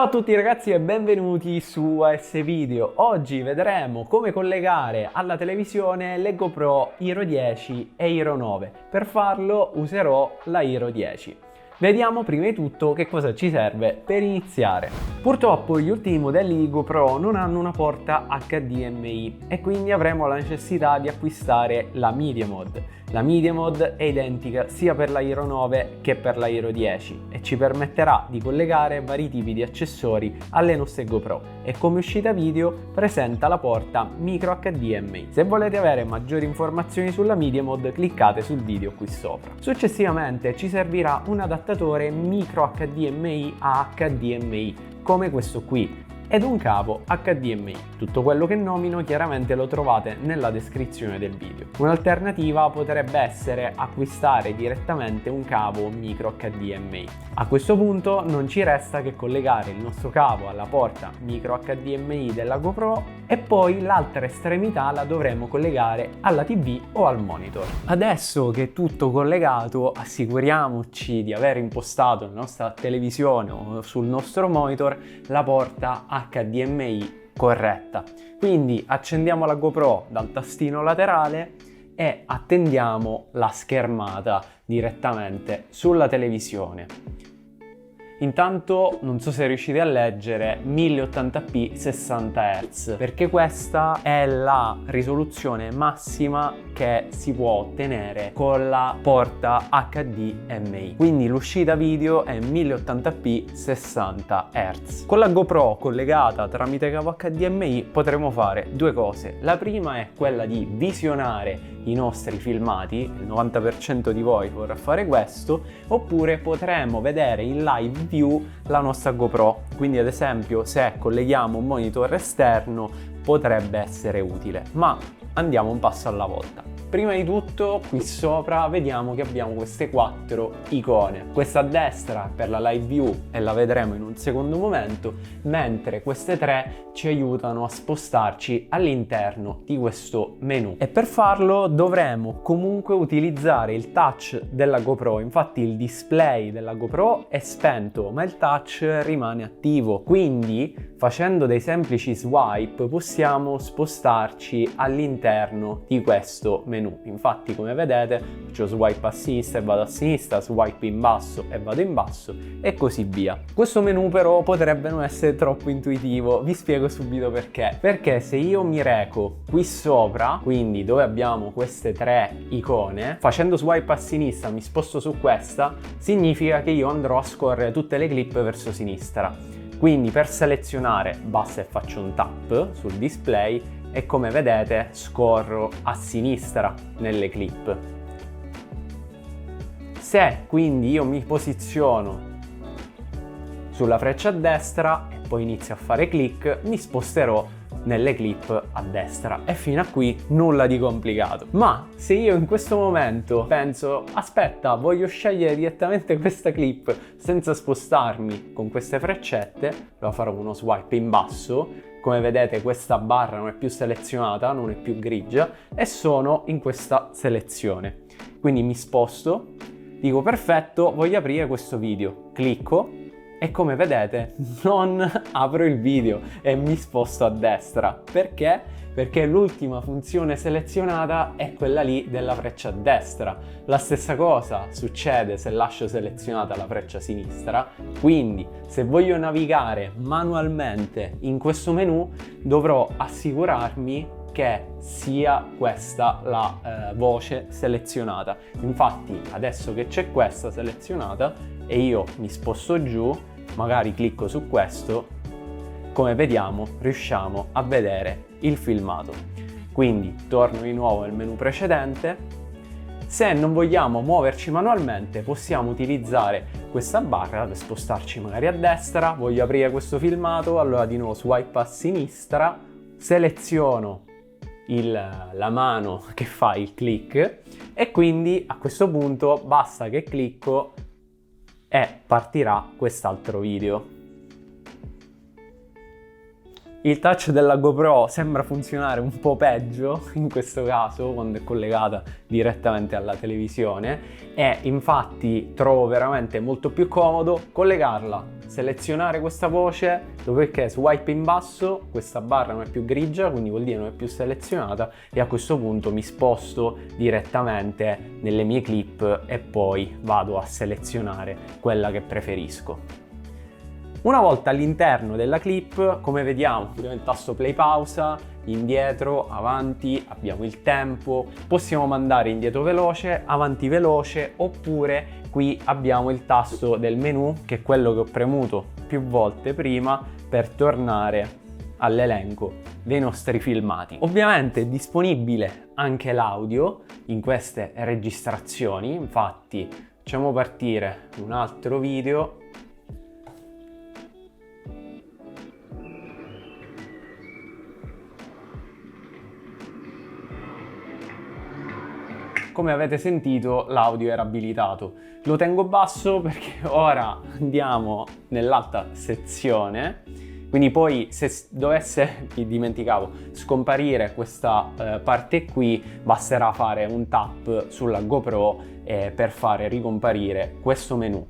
Ciao a tutti ragazzi e benvenuti su AS Video. Oggi vedremo come collegare alla televisione le GoPro Hero 10 e Hero 9. Per farlo userò la Hero 10. Vediamo prima di tutto che cosa ci serve per iniziare. Purtroppo gli ultimi modelli di GoPro non hanno una porta HDMI e quindi avremo la necessità di acquistare la Media Mod. La Media Mod è identica sia per la Hero 9 che per la Hero 10 e ci permetterà di collegare vari tipi di accessori alle nostre GoPro e come uscita video presenta la porta micro HDMI. Se volete avere maggiori informazioni sulla Media Mod cliccate sul video qui sopra. Successivamente ci servirà un adattatore micro HDMI a HDMI come questo qui ed un cavo HDMI. Tutto quello che nomino chiaramente lo trovate nella descrizione del video. Un'alternativa potrebbe essere acquistare direttamente un cavo micro HDMI. A questo punto non ci resta che collegare il nostro cavo alla porta micro HDMI della GoPro e poi l'altra estremità la dovremo collegare alla TV o al monitor. Adesso che è tutto collegato, assicuriamoci di aver impostato la nostra televisione o sul nostro monitor la porta HDMI corretta. Quindi accendiamo la GoPro dal tastino laterale e attendiamo la schermata direttamente sulla televisione. Intanto non so se riuscite a leggere 1080p 60 Hz perché questa è la risoluzione massima che si può ottenere con la porta HDMI. Quindi l'uscita video è 1080p 60 Hz. Con la GoPro collegata tramite cavo HDMI potremo fare due cose. La prima è quella di visionare i nostri filmati, il 90% di voi vorrà fare questo, oppure potremo vedere in live view la nostra GoPro. Quindi ad esempio se colleghiamo un monitor esterno potrebbe essere utile, ma andiamo un passo alla volta. Prima di tutto qui sopra vediamo che abbiamo queste 4 icone. Questa a destra per la live view e la vedremo in un secondo momento, mentre queste 3 ci aiutano a spostarci all'interno di questo menu. E per farlo dovremo comunque utilizzare il touch della GoPro. Infatti il display della GoPro è spento, ma il touch rimane attivo. Quindi facendo dei semplici swipe possiamo spostarci all'interno di questo menu. Infatti come vedete faccio swipe a sinistra e vado a sinistra, swipe in basso e vado in basso e così via. Questo menu però potrebbe non essere troppo intuitivo, vi spiego subito perché. Perché se io mi reco qui sopra, quindi dove abbiamo queste 3 icone, facendo swipe a sinistra mi sposto su questa, significa che io andrò a scorrere tutte le clip verso sinistra. Quindi per selezionare basta e faccio un tap sul display e come vedete scorro a sinistra nelle clip. Se quindi io mi posiziono sulla freccia a destra e poi inizio a fare click, mi sposterò nelle clip a destra e fino a qui nulla di complicato. Ma se io in questo momento penso aspetta, voglio scegliere direttamente questa clip senza spostarmi con queste freccette, lo farò uno swipe in basso. Come vedete questa barra non è più selezionata, non è più grigia e sono in questa selezione. Quindi mi sposto, dico perfetto, voglio aprire questo video, clicco e come vedete non apro il video e mi sposto a destra. Perché? Perché l'ultima funzione selezionata è quella lì della freccia a destra. La stessa cosa succede se lascio selezionata la freccia a sinistra, quindi se voglio navigare manualmente in questo menu dovrò assicurarmi che sia questa la voce selezionata. Infatti adesso che c'è questa selezionata e io mi sposto giù, magari clicco su questo, come vediamo riusciamo a vedere il filmato. Quindi torno di nuovo nel menu precedente. Se non vogliamo muoverci manualmente possiamo utilizzare questa barra per spostarci magari a destra. Voglio aprire questo filmato, allora di nuovo swipe a sinistra, seleziono la mano che fa il click e quindi a questo punto basta che clicco e partirà quest'altro video. Il touch della GoPro sembra funzionare un po' peggio in questo caso quando è collegata direttamente alla televisione e infatti trovo veramente molto più comodo collegarla selezionare questa voce, dopodiché swipe in basso, questa barra non è più grigia, quindi vuol dire non è più selezionata, e a questo punto mi sposto direttamente nelle mie clip e poi vado a selezionare quella che preferisco. Una volta all'interno della clip, come vediamo, abbiamo il tasto play pausa, indietro, avanti, abbiamo il tempo, possiamo mandare indietro veloce, avanti veloce, oppure qui abbiamo il tasto del menu, che è quello che ho premuto più volte prima per tornare all'elenco dei nostri filmati. Ovviamente è disponibile anche l'audio in queste registrazioni, infatti facciamo partire un altro video. Come avete sentito, l'audio era abilitato. Lo tengo basso perché ora andiamo nell'alta sezione, quindi poi se dovesse, mi dimenticavo, scomparire questa parte qui, basterà fare un tap sulla GoPro per fare ricomparire questo menu.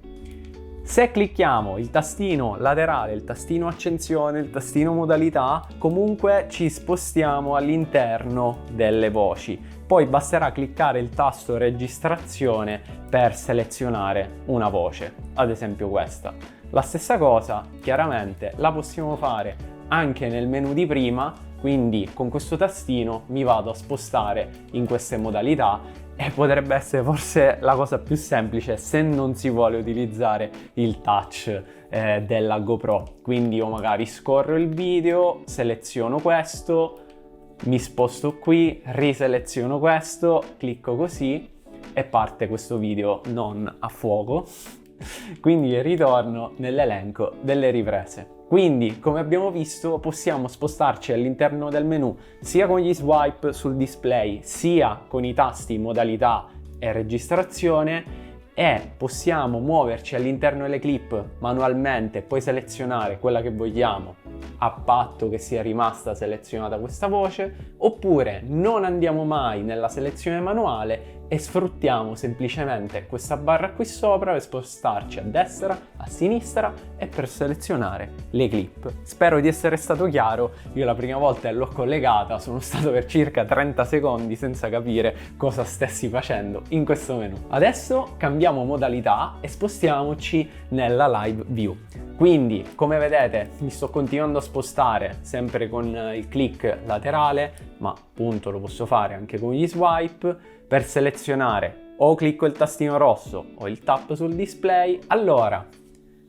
Se clicchiamo il tastino laterale, il tastino accensione, il tastino modalità, comunque ci spostiamo all'interno delle voci. Poi basterà cliccare il tasto registrazione per selezionare una voce, ad esempio questa. La stessa cosa, chiaramente, la possiamo fare anche nel menu di prima, quindi con questo tastino mi vado a spostare in queste modalità, e potrebbe essere forse la cosa più semplice se non si vuole utilizzare il touch della GoPro. Quindi io magari scorro il video, seleziono questo, mi sposto qui, riseleziono questo, clicco così e parte questo video non a fuoco. Quindi ritorno nell'elenco delle riprese. Quindi, come abbiamo visto, possiamo spostarci all'interno del menu sia con gli swipe sul display, sia con i tasti modalità e registrazione, e possiamo muoverci all'interno delle clip manualmente e poi selezionare quella che vogliamo a patto che sia rimasta selezionata questa voce, oppure non andiamo mai nella selezione manuale e sfruttiamo semplicemente questa barra qui sopra per spostarci a destra, a sinistra e per selezionare le clip. Spero di essere stato chiaro. Io la prima volta l'ho collegata, sono stato per circa 30 secondi senza capire cosa stessi facendo in questo menu. Adesso cambiamo modalità e spostiamoci nella live view. Quindi, come vedete, mi sto continuando a spostare sempre con il click laterale, ma appunto lo posso fare anche con gli swipe. Per selezionare o clicco il tastino rosso o il tap sul display. Allora,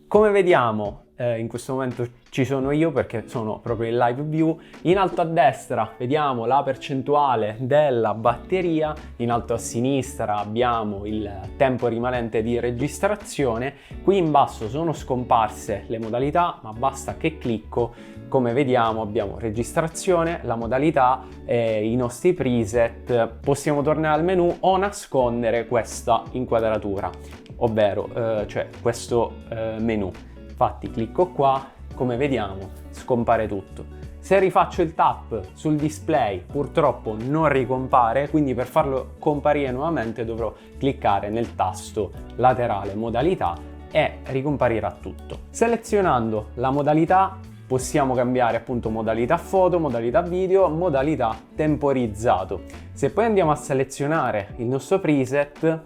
come vediamo, in questo momento ci sono io perché sono proprio in live view. In alto a destra vediamo la percentuale della batteria, in alto a sinistra abbiamo il tempo rimanente di registrazione, qui in basso sono scomparse le modalità, ma basta che clicco. Come vediamo abbiamo registrazione, la modalità, i nostri preset. Possiamo tornare al menu o nascondere questa inquadratura, ovvero cioè questo menu. Infatti clicco qua, come vediamo scompare tutto. Se rifaccio il tap sul display purtroppo non ricompare, quindi per farlo comparire nuovamente dovrò cliccare nel tasto laterale modalità e ricomparirà tutto. Selezionando la modalità possiamo cambiare appunto modalità foto, modalità video, modalità temporizzato. Se poi andiamo a selezionare il nostro preset,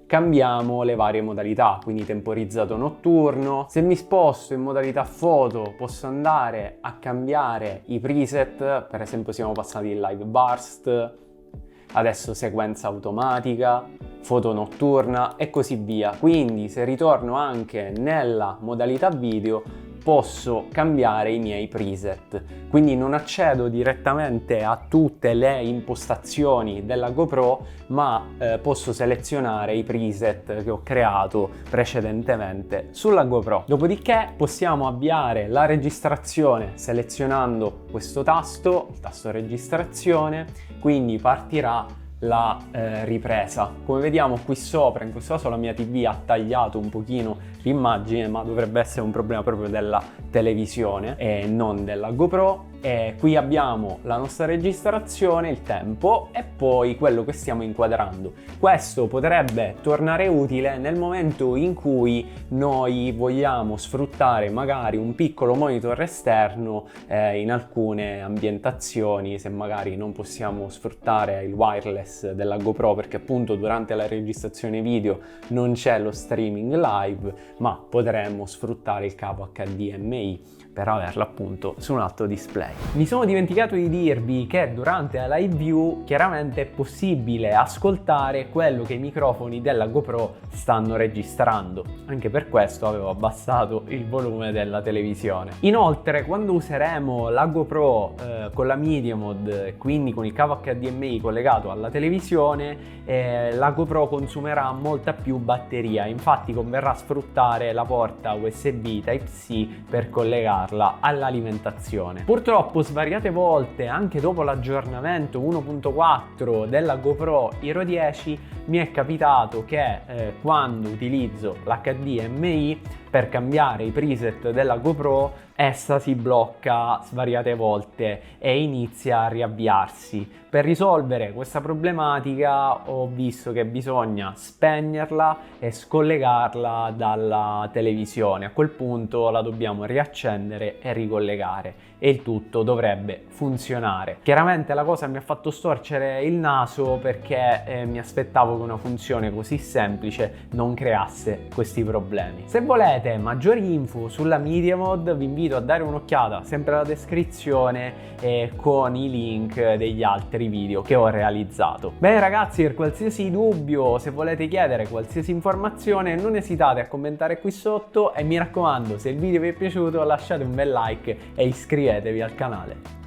cambiamo le varie modalità, quindi temporizzato notturno. Se mi sposto in modalità foto posso andare a cambiare i preset, per esempio siamo passati in live burst, adesso sequenza automatica, foto notturna e così via. Quindi se ritorno anche nella modalità video posso cambiare i miei preset, quindi non accedo direttamente a tutte le impostazioni della GoPro, ma posso selezionare i preset che ho creato precedentemente sulla GoPro. Dopodiché possiamo avviare la registrazione selezionando questo tasto, il tasto registrazione, quindi partirà la ripresa. Come vediamo qui sopra, in questo caso la mia TV ha tagliato un pochino l'immagine, ma dovrebbe essere un problema proprio della televisione e non della GoPro. E qui abbiamo la nostra registrazione, il tempo, e poi quello che stiamo inquadrando. Questo potrebbe tornare utile nel momento in cui noi vogliamo sfruttare magari un piccolo monitor esterno in alcune ambientazioni, se magari non possiamo sfruttare il wireless della GoPro perché appunto durante la registrazione video non c'è lo streaming live, ma potremmo sfruttare il cavo HDMI per averla appunto su un altro display. Mi sono dimenticato di dirvi che durante la live view chiaramente è possibile ascoltare quello che i microfoni della GoPro stanno registrando. Anche per questo avevo abbassato il volume della televisione. Inoltre, quando useremo la GoPro con la Media Mod, quindi con il cavo HDMI collegato alla televisione, la GoPro consumerà molta più batteria. Infatti converrà sfruttare la porta USB Type-C per collegarla all'alimentazione. Purtroppo svariate volte, anche dopo l'aggiornamento 1.4 della GoPro Hero 10, mi è capitato che quando utilizzo l'HDMI per cambiare i preset della GoPro, essa si blocca svariate volte e inizia a riavviarsi. Per risolvere questa problematica ho visto che bisogna spegnerla e scollegarla dalla televisione. A quel punto la dobbiamo riaccendere e ricollegare e il tutto dovrebbe funzionare. Chiaramente la cosa mi ha fatto storcere il naso perché mi aspettavo che una funzione così semplice non creasse questi problemi. Se volete maggiori info sulla Media Mod vi invito a dare un'occhiata sempre alla descrizione con i link degli altri video che ho realizzato. Bene ragazzi, per qualsiasi dubbio, se volete chiedere qualsiasi informazione, non esitate a commentare qui sotto e mi raccomando, se il video vi è piaciuto lasciate un bel like e iscrivetevi al canale.